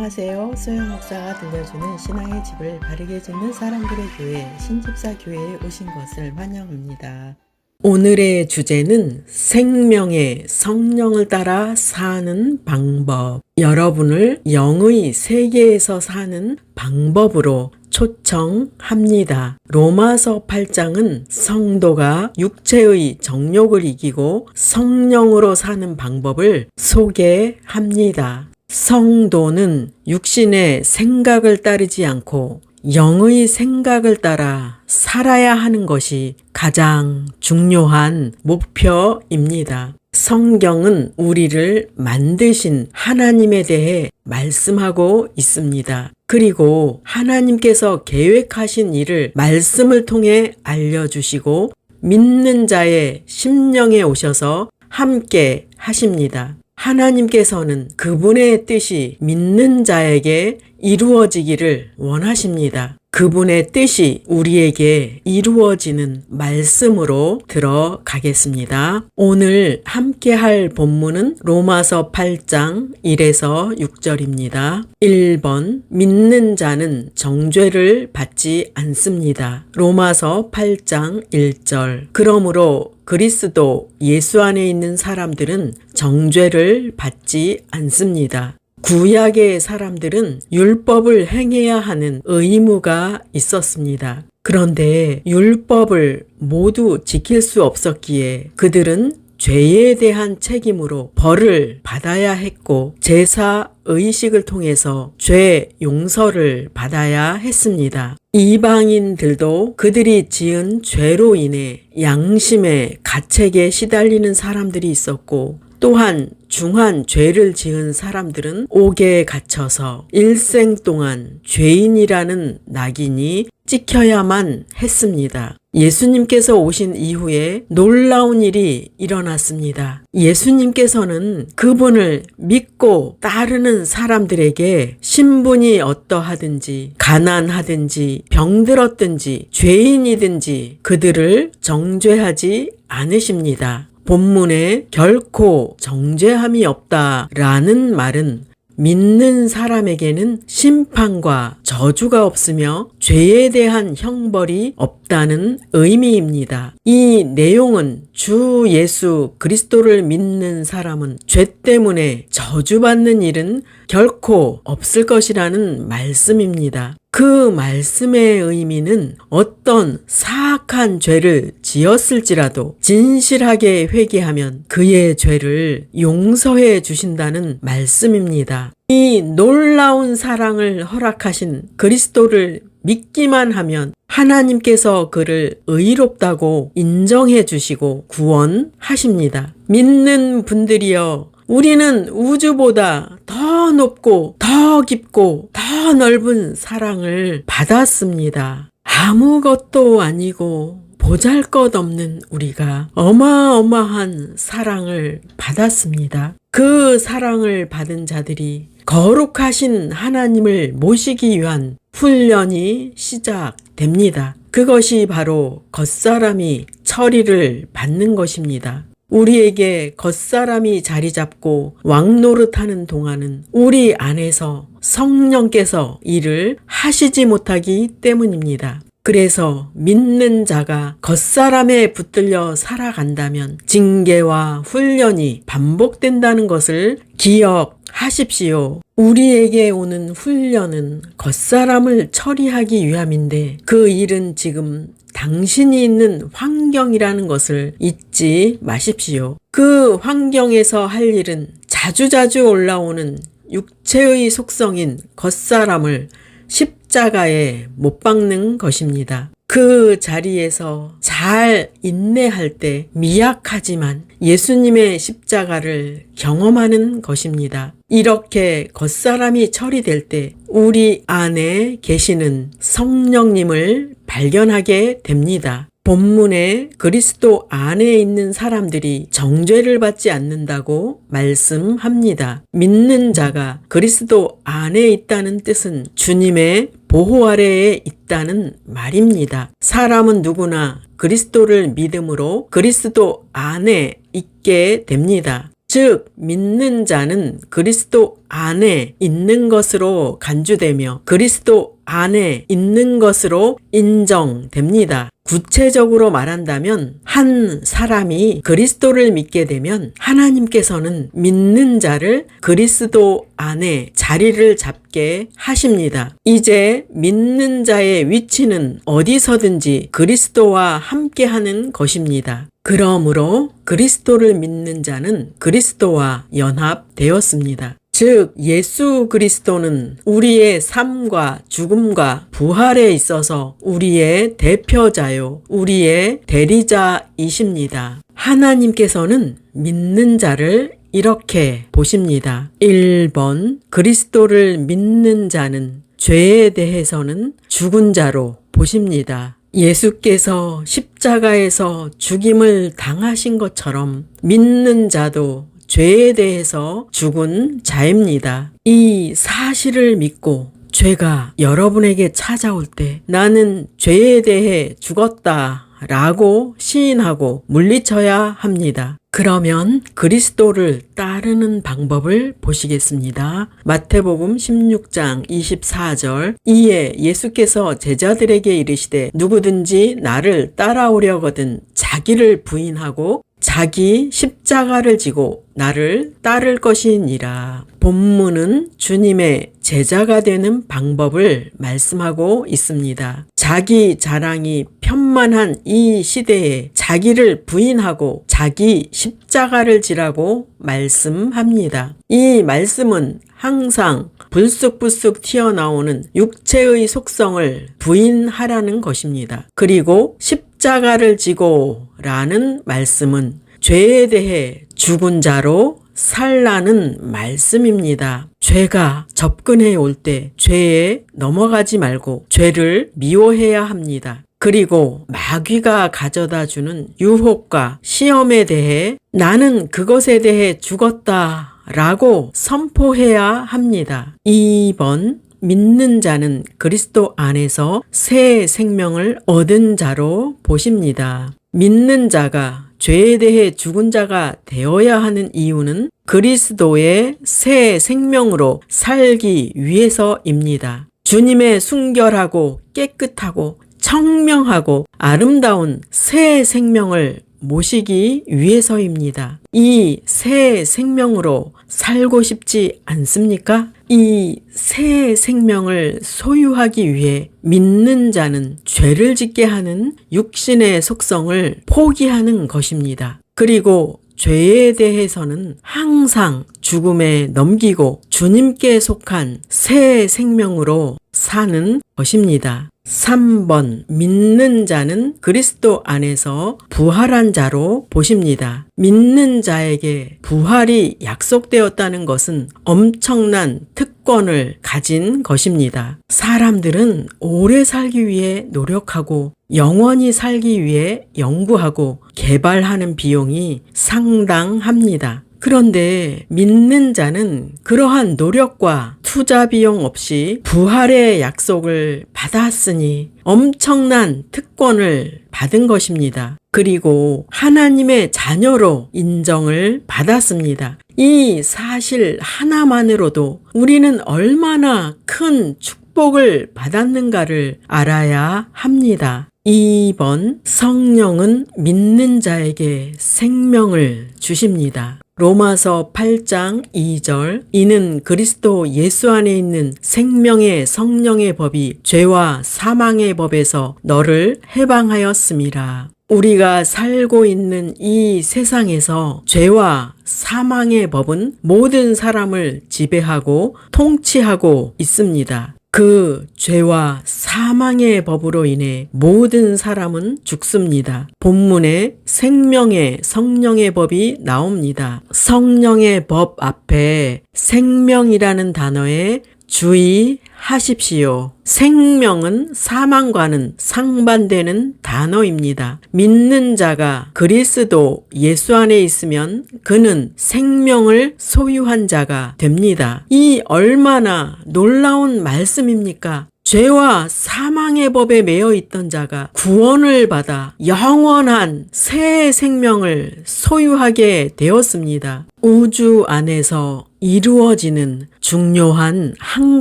안녕하세요. 소영 목사가 들려주는 신앙의 집을 바르게 짓는 사람들의 교회 신집사 교회에 오신 것을 환영합니다. 오늘의 주제는 생명의 성령을 따라 사는 방법. 여러분을 영의 세계에서 사는 방법으로 초청합니다. 로마서 8장은 성도가 육체의 정욕을 이기고 성령으로 사는 방법을 소개합니다. 성도는 육신의 생각을 따르지 않고 영의 생각을 따라 살아야 하는 것이 가장 중요한 목표입니다. 성경은 우리를 만드신 하나님에 대해 말씀하고 있습니다. 그리고 하나님께서 계획하신 일을 말씀을 통해 알려주시고 믿는 자의 심령에 오셔서 함께 하십니다. 하나님께서는 그분의 뜻이 믿는 자에게 이루어지기를 원하십니다. 그분의 뜻이 우리에게 이루어지는 말씀으로 들어가겠습니다. 오늘 함께 할 본문은 로마서 8장 1에서 6절입니다. 1번 믿는 자는 정죄를 받지 않습니다. 로마서 8장 1절 그러므로 그리스도 예수 안에 있는 사람들은 정죄를 받지 않습니다. 구약의 사람들은 율법을 행해야 하는 의무가 있었습니다. 그런데 율법을 모두 지킬 수 없었기에 그들은 죄에 대한 책임으로 벌을 받아야 했고 제사 의식을 통해서 죄 용서를 받아야 했습니다. 이방인들도 그들이 지은 죄로 인해 양심의 가책에 시달리는 사람들이 있었고 또한 중한 죄를 지은 사람들은 옥에 갇혀서 일생 동안 죄인이라는 낙인이 찍혀야만 했습니다. 예수님께서 오신 이후에 놀라운 일이 일어났습니다. 예수님께서는 그분을 믿고 따르는 사람들에게 신분이 어떠하든지 가난하든지 병들었든지 죄인이든지 그들을 정죄하지 않으십니다. 본문에 결코 정죄함이 없다라는 말은 믿는 사람에게는 심판과 저주가 없으며 죄에 대한 형벌이 없다는 의미입니다. 이 내용은 주 예수 그리스도를 믿는 사람은 죄 때문에 저주받는 일은 결코 없을 것이라는 말씀입니다. 그 말씀의 의미는 어떤 사악한 죄를 지었을지라도 진실하게 회개하면 그의 죄를 용서해 주신다는 말씀입니다. 이 놀라운 사랑을 허락하신 그리스도를 믿기만 하면 하나님께서 그를 의롭다고 인정해 주시고 구원하십니다. 믿는 분들이여 우리는 우주보다 더 높고 더 깊고 더 넓은 사랑을 받았습니다. 아무것도 아니고 보잘것없는 우리가 어마어마한 사랑을 받았습니다. 그 사랑을 받은 자들이 거룩하신 하나님을 모시기 위한 훈련이 시작됩니다. 그것이 바로 겉사람이 처리를 받는 것입니다. 우리에게 겉사람이 자리 잡고 왕노릇하는 동안은 우리 안에서 성령께서 일을 하시지 못하기 때문입니다. 그래서 믿는 자가 겉사람에 붙들려 살아간다면 징계와 훈련이 반복된다는 것을 기억하십시오. 우리에게 오는 훈련은 겉사람을 처리하기 위함인데 그 일은 지금 당신이 있는 환경이라는 것을 잊지 마십시오. 그 환경에서 할 일은 자주자주 올라오는 육체의 속성인 겉사람을 십자가에 못 박는 것입니다. 그 자리에서 잘 인내할 때 미약하지만 예수님의 십자가를 경험하는 것입니다. 이렇게 겉사람이 처리될 때 우리 안에 계시는 성령님을 발견하게 됩니다. 본문에 그리스도 안에 있는 사람들이 정죄를 받지 않는다고 말씀합니다. 믿는 자가 그리스도 안에 있다는 뜻은 주님의 보호 아래에 있다는 말입니다. 사람은 누구나 그리스도를 믿음으로 그리스도 안에 있게 됩니다. 즉 믿는 자는 그리스도 안에 있는 것으로 간주되며 그리스도 안에 있는 것으로 인정됩니다. 구체적으로 말한다면 한 사람이 그리스도를 믿게 되면 하나님께서는 믿는 자를 그리스도 안에 자리를 잡게 하십니다. 이제 믿는 자의 위치는 어디서든지 그리스도와 함께하는 것입니다. 그러므로 그리스도를 믿는 자는 그리스도와 연합되었습니다. 즉 예수 그리스도는 우리의 삶과 죽음과 부활에 있어서 우리의 대표자요, 우리의 대리자이십니다. 하나님께서는 믿는 자를 이렇게 보십니다. 1번, 그리스도를 믿는 자는 죄에 대해서는 죽은 자로 보십니다. 예수께서 십자가에서 죽임을 당하신 것처럼 믿는 자도 죄에 대해서 죽은 자입니다. 이 사실을 믿고 죄가 여러분에게 찾아올 때 나는 죄에 대해 죽었다 라고 시인하고 물리쳐야 합니다. 그러면 그리스도를 따르는 방법을 보시겠습니다. 마태복음 16장 24절 이에 예수께서 제자들에게 이르시되 누구든지 나를 따라오려거든 자기를 부인하고 자기 십자가를 지고 나를 따를 것이니라. 본문은 주님의 제자가 되는 방법을 말씀하고 있습니다. 자기 자랑이 편만한 이 시대에 자기를 부인하고 자기 십자가를 지라고 말씀합니다. 이 말씀은 항상 불쑥불쑥 튀어나오는 육체의 속성을 부인하라는 것입니다. 그리고 십자가를 지고 라는 말씀은 죄에 대해 죽은 자로 살라는 말씀입니다. 죄가 접근해 올 때 죄에 넘어가지 말고 죄를 미워해야 합니다. 그리고 마귀가 가져다 주는 유혹과 시험에 대해 나는 그것에 대해 죽었다 라고 선포해야 합니다. 2번, 믿는 자는 그리스도 안에서 새 생명을 얻은 자로 보십니다. 믿는 자가 죄에 대해 죽은 자가 되어야 하는 이유는 그리스도의 새 생명으로 살기 위해서입니다. 주님의 순결하고 깨끗하고 청명하고 아름다운 새 생명을 모시기 위해서입니다. 이 새 생명으로 살고 싶지 않습니까? 이 새 생명을 소유하기 위해 믿는 자는 죄를 짓게 하는 육신의 속성을 포기하는 것입니다. 그리고 죄에 대해서는 항상 죽음에 넘기고 주님께 속한 새 생명으로 사는 것입니다. 3번, 믿는 자는 그리스도 안에서 부활한 자로 보십니다. 믿는 자에게 부활이 약속되었다는 것은 엄청난 특권을 가진 것입니다. 사람들은 오래 살기 위해 노력하고 영원히 살기 위해 연구하고 개발하는 비용이 상당합니다. 그런데 믿는 자는 그러한 노력과 투자 비용 없이 부활의 약속을 받았으니 엄청난 특권을 받은 것입니다. 그리고 하나님의 자녀로 인정을 받았습니다. 이 사실 하나만으로도 우리는 얼마나 큰 축복을 받았는가를 알아야 합니다. 2번, 성령은 믿는 자에게 생명을 주십니다. 로마서 8장 2절 이는 그리스도 예수 안에 있는 생명의 성령의 법이 죄와 사망의 법에서 너를 해방하였음이라. 우리가 살고 있는 이 세상에서 죄와 사망의 법은 모든 사람을 지배하고 통치하고 있습니다. 그 죄와 사망의 법으로 인해 모든 사람은 죽습니다. 본문에 생명의 성령의 법이 나옵니다. 성령의 법 앞에 생명이라는 단어에 주의하십시오. 생명은 사망과는 상반되는 단어입니다. 믿는 자가 그리스도 예수 안에 있으면 그는 생명을 소유한 자가 됩니다. 이 얼마나 놀라운 말씀입니까? 죄와 사망의 법에 매여 있던 자가 구원을 받아 영원한 새 생명을 소유하게 되었습니다. 우주 안에서 이루어지는 중요한 한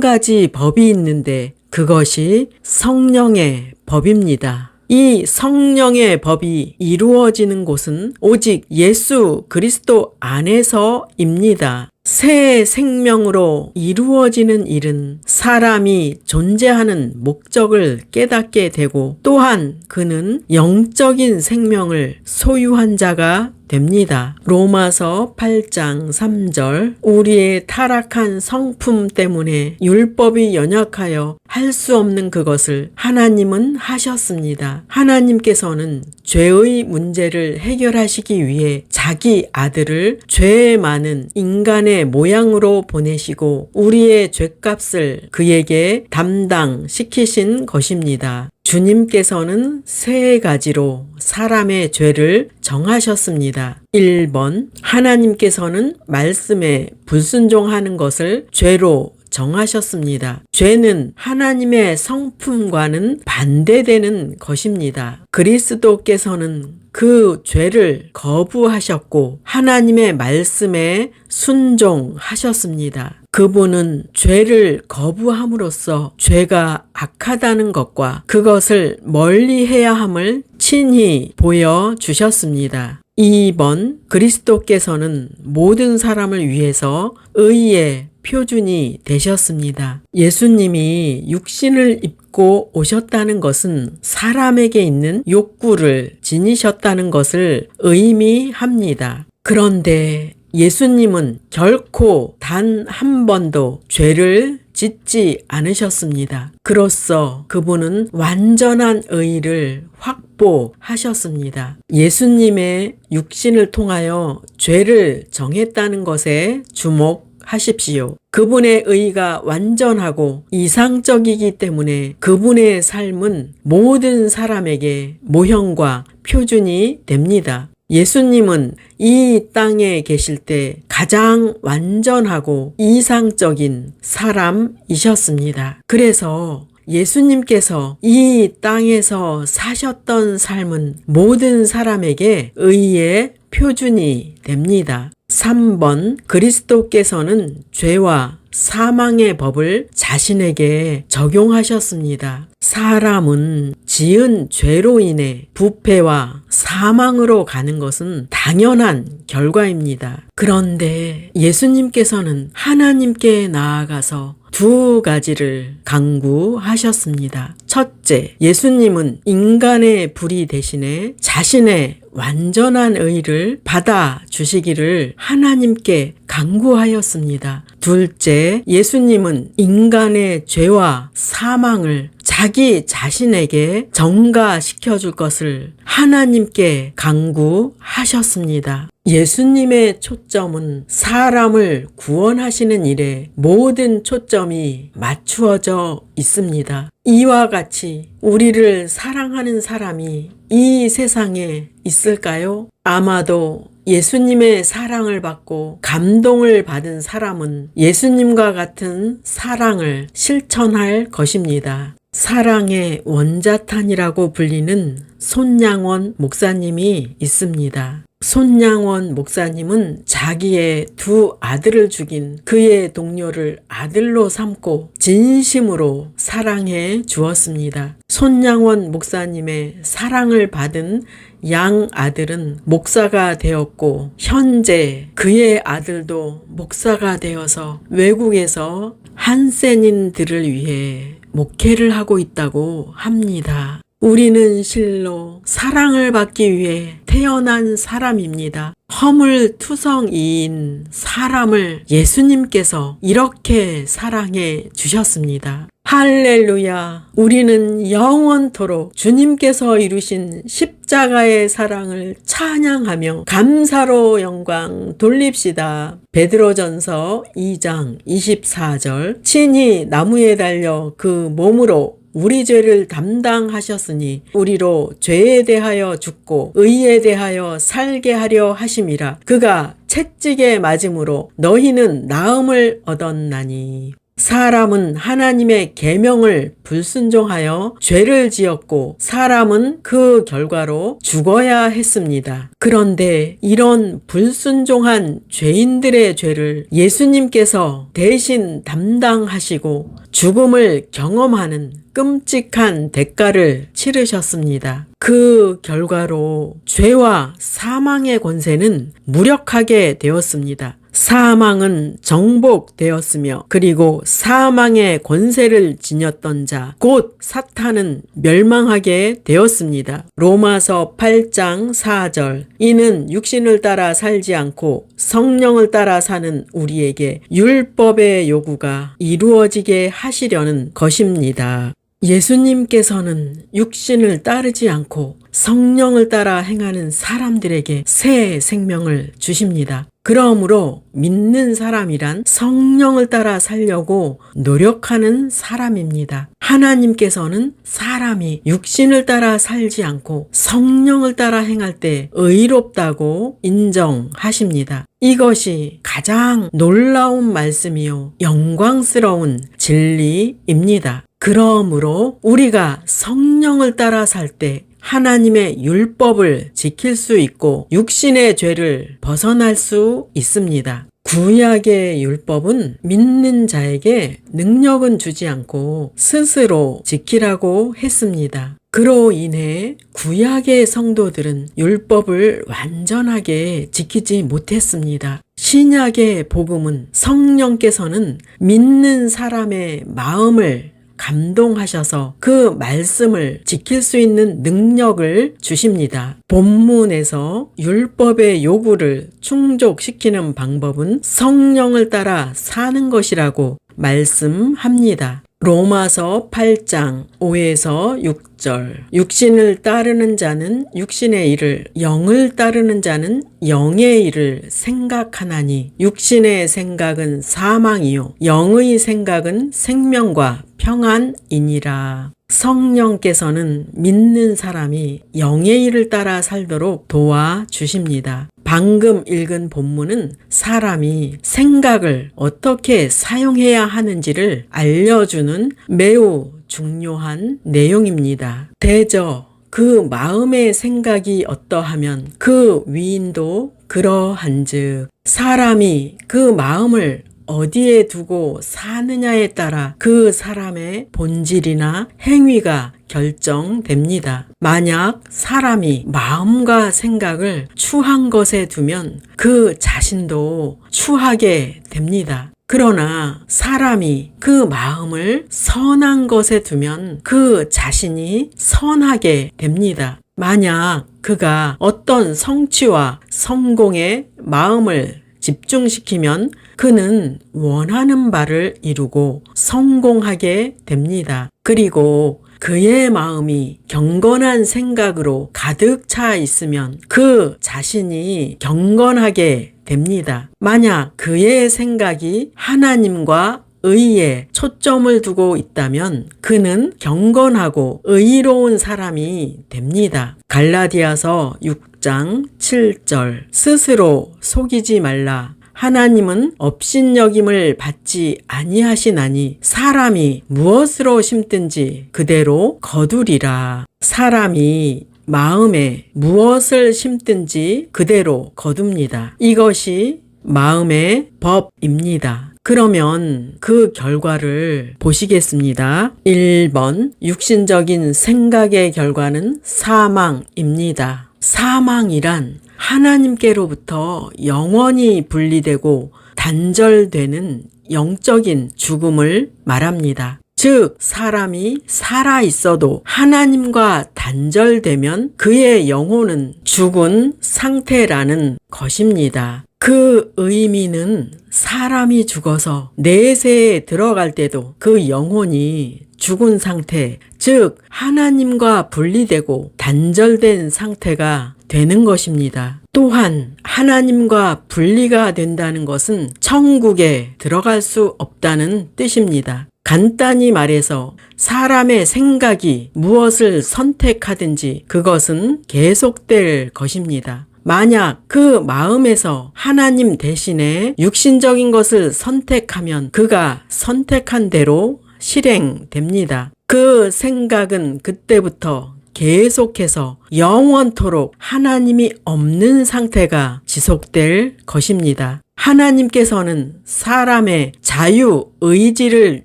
가지 법이 있는데 그것이 성령의 법입니다. 이 성령의 법이 이루어지는 곳은 오직 예수 그리스도 안에서입니다. 새 생명으로 이루어지는 일은 사람이 존재하는 목적을 깨닫게 되고 또한 그는 영적인 생명을 소유한 자가 됩니다. 로마서 8장 3절 우리의 타락한 성품 때문에 율법이 연약하여 할 수 없는 그것을 하나님은 하셨습니다. 하나님께서는 죄의 문제를 해결하시기 위해 자기 아들을 죄 많은 인간의 모양으로 보내시고 우리의 죄값을 그에게 담당시키신 것입니다. 주님께서는 세 가지로 사람의 죄를 정하셨습니다. 1번, 하나님께서는 말씀에 불순종하는 것을 죄로 정하셨습니다. 죄는 하나님의 성품과는 반대되는 것입니다. 그리스도께서는 그 죄를 거부하셨고 하나님의 말씀에 순종하셨습니다. 그분은 죄를 거부함으로써 죄가 악하다는 것과 그것을 멀리해야 함을 친히 보여주셨습니다. 2번, 그리스도께서는 모든 사람을 위해서 의의 표준이 되셨습니다. 예수님이 육신을 입고 오셨다는 것은 사람에게 있는 욕구를 지니셨다는 것을 의미합니다. 그런데 예수님은 결코 단 한 번도 죄를 짓지 않으셨습니다. 그로써 그분은 완전한 의를 확보하셨습니다. 예수님의 육신을 통하여 죄를 정했다는 것에 주목하십시오. 그분의 의가 완전하고 이상적이기 때문에 그분의 삶은 모든 사람에게 모형과 표준이 됩니다. 예수님은 이 땅에 계실 때 가장 완전하고 이상적인 사람이셨습니다. 그래서 예수님께서 이 땅에서 사셨던 삶은 모든 사람에게 의의 표준이 됩니다. 3번, 그리스도께서는 죄와 사망의 법을 자신에게 적용하셨습니다. 사람은 지은 죄로 인해 부패와 사망으로 가는 것은 당연한 결과입니다. 그런데 예수님께서는 하나님께 나아가서 두 가지를 강구하셨습니다. 첫째, 예수님은 인간의 불의 대신에 자신의 완전한 의를 받아주시기를 하나님께 강구하였습니다. 둘째, 예수님은 인간의 죄와 사망을 자기 자신에게 전가시켜 줄 것을 하나님께 강구하셨습니다. 예수님의 초점은 사람을 구원하시는 일에 모든 초점이 맞추어져 있습니다. 이와 같이 우리를 사랑하는 사람이 이 세상에 있을까요? 아마도 예수님의 사랑을 받고 감동을 받은 사람은 예수님과 같은 사랑을 실천할 것입니다. 사랑의 원자탄이라고 불리는 손양원 목사님이 있습니다. 손양원 목사님은 자기의 두 아들을 죽인 그의 동료를 아들로 삼고 진심으로 사랑해 주었습니다. 손양원 목사님의 사랑을 받은 양 아들은 목사가 되었고 현재 그의 아들도 목사가 되어서 외국에서 한센인들을 위해 목회를 하고 있다고 합니다. 우리는 실로 사랑을 받기 위해 태어난 사람입니다. 허물투성이인 사람을 예수님께서 이렇게 사랑해 주셨습니다. 할렐루야! 우리는 영원토록 주님께서 이루신 십자가의 사랑을 찬양하며 감사로 영광 돌립시다. 베드로전서 2장 24절 친히 나무에 달려 그 몸으로 우리 죄를 담당하셨으니 우리로 죄에 대하여 죽고 의에 대하여 살게 하려 하심이라. 그가 채찍에 맞음으로 너희는 나음을 얻었나니. 사람은 하나님의 계명을 불순종하여 죄를 지었고 사람은 그 결과로 죽어야 했습니다. 그런데 이런 불순종한 죄인들의 죄를 예수님께서 대신 담당하시고 죽음을 경험하는 끔찍한 대가를 치르셨습니다. 그 결과로 죄와 사망의 권세는 무력하게 되었습니다. 사망은 정복되었으며 그리고 사망의 권세를 지녔던 자, 곧 사탄은 멸망하게 되었습니다. 로마서 8장 4절 이는 육신을 따라 살지 않고 성령을 따라 사는 우리에게 율법의 요구가 이루어지게 하시려는 것입니다. 예수님께서는 육신을 따르지 않고 성령을 따라 행하는 사람들에게 새 생명을 주십니다. 그러므로 믿는 사람이란 성령을 따라 살려고 노력하는 사람입니다. 하나님께서는 사람이 육신을 따라 살지 않고 성령을 따라 행할 때 의롭다고 인정하십니다. 이것이 가장 놀라운 말씀이요 영광스러운 진리입니다. 그러므로 우리가 성령을 따라 살 때 하나님의 율법을 지킬 수 있고 육신의 죄를 벗어날 수 있습니다. 구약의 율법은 믿는 자에게 능력은 주지 않고 스스로 지키라고 했습니다. 그로 인해 구약의 성도들은 율법을 완전하게 지키지 못했습니다. 신약의 복음은 성령께서는 믿는 사람의 마음을 감동하셔서 그 말씀을 지킬 수 있는 능력을 주십니다. 본문에서 율법의 요구를 충족시키는 방법은 성령을 따라 사는 것이라고 말씀합니다. 로마서 8장 5에서 6절 육신을 따르는 자는 육신의 일을 영을 따르는 자는 영의 일을 생각하나니 육신의 생각은 사망이요 영의 생각은 생명과 평안이니라. 성령께서는 믿는 사람이 영의 일을 따라 살도록 도와주십니다. 방금 읽은 본문은 사람이 생각을 어떻게 사용해야 하는지를 알려주는 매우 중요한 내용입니다. 대저 그 마음의 생각이 어떠하면 그 위인도 그러한즉 사람이 그 마음을 어디에 두고 사느냐에 따라 그 사람의 본질이나 행위가 결정됩니다. 만약 사람이 마음과 생각을 추한 것에 두면 그 자신도 추하게 됩니다. 그러나 사람이 그 마음을 선한 것에 두면 그 자신이 선하게 됩니다. 만약 그가 어떤 성취와 성공에 마음을 집중시키면 그는 원하는 바를 이루고 성공하게 됩니다. 그리고 그의 마음이 경건한 생각으로 가득 차 있으면 그 자신이 경건하게 됩니다. 만약 그의 생각이 하나님과 의에 초점을 두고 있다면 그는 경건하고 의로운 사람이 됩니다. 갈라디아서 6장 7절 스스로 속이지 말라. 하나님은 업신여김을 받지 아니하시나니 사람이 무엇으로 심든지 그대로 거두리라. 사람이 마음에 무엇을 심든지 그대로 거둡니다. 이것이 마음의 법입니다. 그러면 그 결과를 보시겠습니다. 1번 육신적인 생각의 결과는 사망입니다. 사망이란 하나님께로부터 영원히 분리되고 단절되는 영적인 죽음을 말합니다. 즉 사람이 살아 있어도 하나님과 단절되면 그의 영혼은 죽은 상태라는 것입니다. 그 의미는 사람이 죽어서 내세에 들어갈 때도 그 영혼이 죽은 상태, 즉 하나님과 분리되고 단절된 상태가 되는 것입니다. 또한 하나님과 분리가 된다는 것은 천국에 들어갈 수 없다는 뜻입니다. 간단히 말해서 사람의 생각이 무엇을 선택하든지 그것은 계속될 것입니다. 만약 그 마음에서 하나님 대신에 육신적인 것을 선택하면 그가 선택한 대로 실행됩니다. 그 생각은 그때부터 계속해서 영원토록 하나님이 없는 상태가 지속될 것입니다. 하나님께서는 사람의 자유의지를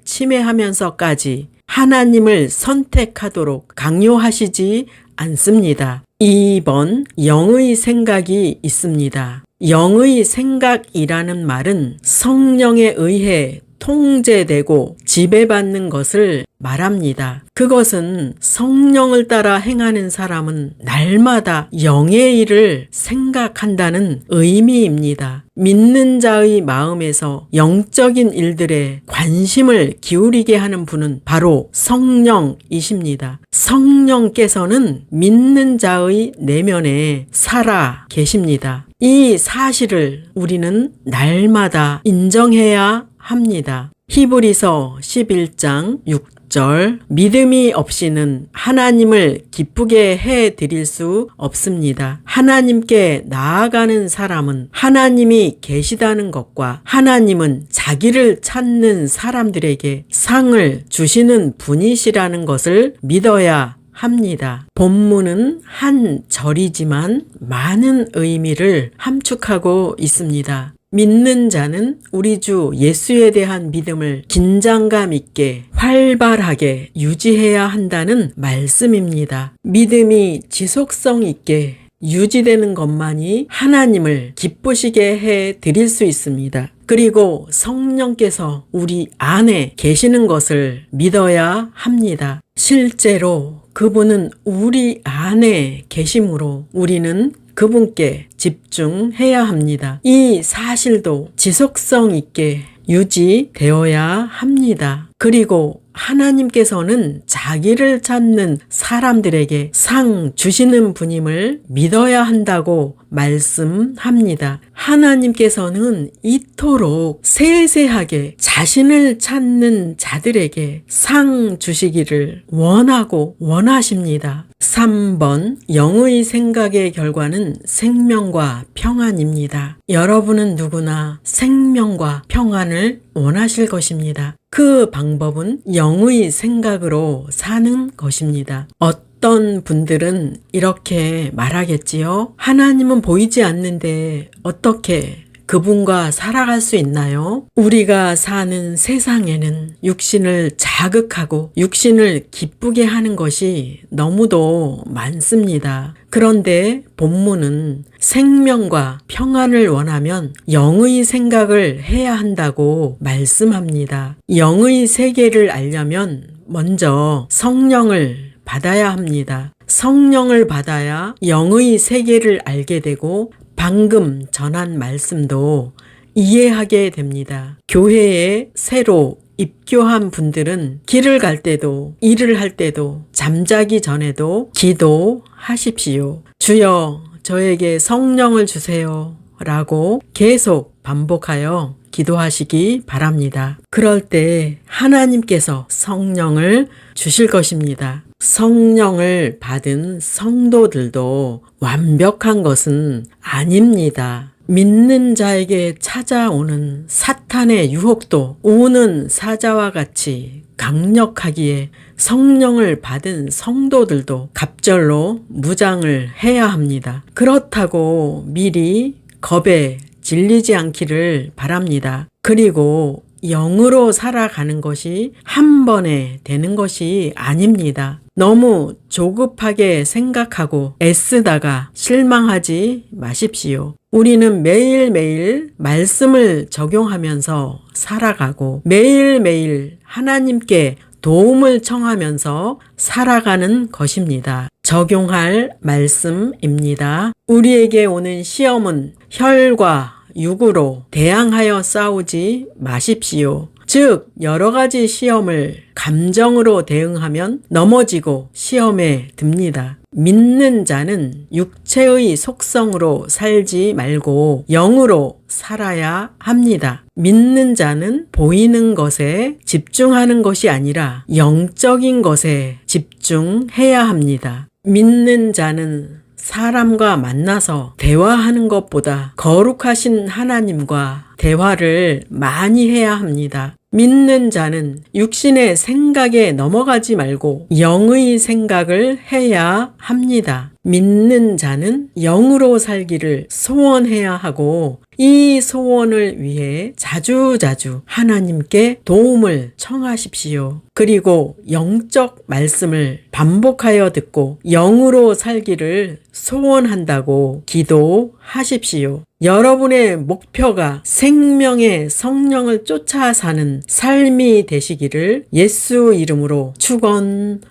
침해하면서까지 하나님을 선택하도록 강요하시지 않습니다. 2번, 영의 생각이 있습니다. 영의 생각이라는 말은 성령에 의해 통제되고 지배받는 것을 말합니다. 그것은 성령을 따라 행하는 사람은 날마다 영의 일을 생각한다는 의미입니다. 믿는 자의 마음에서 영적인 일들에 관심을 기울이게 하는 분은 바로 성령이십니다. 성령께서는 믿는 자의 내면에 살아 계십니다. 이 사실을 우리는 날마다 인정해야 합니다. 히브리서 11장 6절 믿음이 없이는 하나님을 기쁘게 해 드릴 수 없습니다. 하나님께 나아가는 사람은 하나님이 계시다는 것과 하나님은 자기를 찾는 사람들에게 상을 주시는 분이시라는 것을 믿어야 합니다. 본문은 한 절이지만 많은 의미를 함축하고 있습니다. 믿는 자는 우리 주 예수에 대한 믿음을 긴장감 있게 활발하게 유지해야 한다는 말씀입니다. 믿음이 지속성 있게 유지되는 것만이 하나님을 기쁘시게 해 드릴 수 있습니다. 그리고 성령께서 우리 안에 계시는 것을 믿어야 합니다. 실제로 그분은 우리 안에 계심으로 우리는 그분께 집중해야 합니다. 이 사실도 지속성 있게 유지되어야 합니다. 그리고 하나님께서는 자기를 찾는 사람들에게 상 주시는 분임을 믿어야 한다고 말씀합니다. 하나님께서는 이토록 세세하게 자신을 찾는 자들에게 상 주시기를 원하고 원하십니다. 3번, 영의 생각의 결과는 생명과 평안입니다. 여러분은 누구나 생명과 평안을 원하실 것입니다. 그 방법은 영의 생각으로 사는 것입니다. 어떤 분들은 이렇게 말하겠지요. 하나님은 보이지 않는데 어떻게 그분과 살아갈 수 있나요? 우리가 사는 세상에는 육신을 자극하고 육신을 기쁘게 하는 것이 너무도 많습니다. 그런데 본문은 생명과 평안을 원하면 영의 생각을 해야 한다고 말씀합니다. 영의 세계를 알려면 먼저 성령을 받아야 합니다. 성령을 받아야 영의 세계를 알게 되고 방금 전한 말씀도 이해하게 됩니다. 교회에 새로 입교한 분들은 길을 갈 때도 일을 할 때도 잠자기 전에도 기도하십시오. 주여 저에게 성령을 주세요 라고 계속 반복하여 기도하시기 바랍니다. 그럴 때 하나님께서 성령을 주실 것입니다. 성령을 받은 성도들도 완벽한 것은 아닙니다. 믿는 자에게 찾아오는 사탄의 유혹도 우는 사자와 같이 강력하기에 성령을 받은 성도들도 갑절로 무장을 해야 합니다. 그렇다고 미리 겁에 질리지 않기를 바랍니다. 그리고 영으로 살아가는 것이 한 번에 되는 것이 아닙니다. 너무 조급하게 생각하고 애쓰다가 실망하지 마십시오. 우리는 매일매일 말씀을 적용하면서 살아가고 매일매일 하나님께 도움을 청하면서 살아가는 것입니다. 적용할 말씀입니다. 우리에게 오는 시험은 혈과 육으로 대항하여 싸우지 마십시오. 즉 여러 가지 시험을 감정으로 대응하면 넘어지고 시험에 듭니다. 믿는 자는 육체의 속성으로 살지 말고 영으로 살아야 합니다. 믿는 자는 보이는 것에 집중하는 것이 아니라 영적인 것에 집중해야 합니다. 믿는 자는 사람과 만나서 대화하는 것보다 거룩하신 하나님과 대화를 많이 해야 합니다. 믿는 자는 육신의 생각에 넘어가지 말고 영의 생각을 해야 합니다. 믿는 자는 영으로 살기를 소원해야 하고 이 소원을 위해 자주자주 하나님께 도움을 청하십시오. 그리고 영적 말씀을 반복하여 듣고 영으로 살기를 소원한다고 기도하십시오. 여러분의 목표가 생명의 성령을 쫓아 사는 삶이 되시기를 예수 이름으로 축원합니다.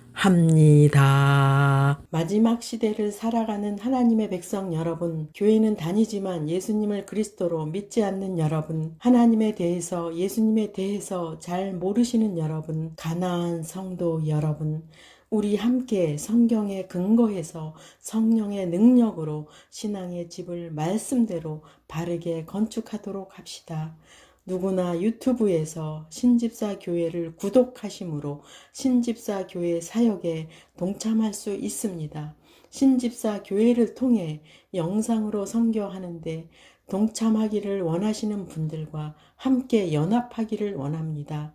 마지막 시대를 살아가는 하나님의 백성 여러분, 교회는 다니지만 예수님을 그리스도로 믿지 않는 여러분, 하나님에 대해서 예수님에 대해서 잘 모르시는 여러분, 가나안 성도 여러분, 우리 함께 성경에 근거해서 성령의 능력으로 신앙의 집을 말씀대로 바르게 건축하도록 합시다. 누구나 유튜브에서 신집사 교회를 구독하심으로 신집사 교회 사역에 동참할 수 있습니다. 신집사 교회를 통해 영상으로 선교하는데 동참하기를 원하시는 분들과 함께 연합하기를 원합니다.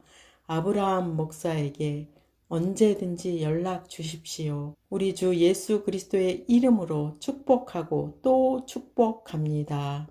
아브라함 목사에게 언제든지 연락 주십시오. 우리 주 예수 그리스도의 이름으로 축복하고 또 축복합니다.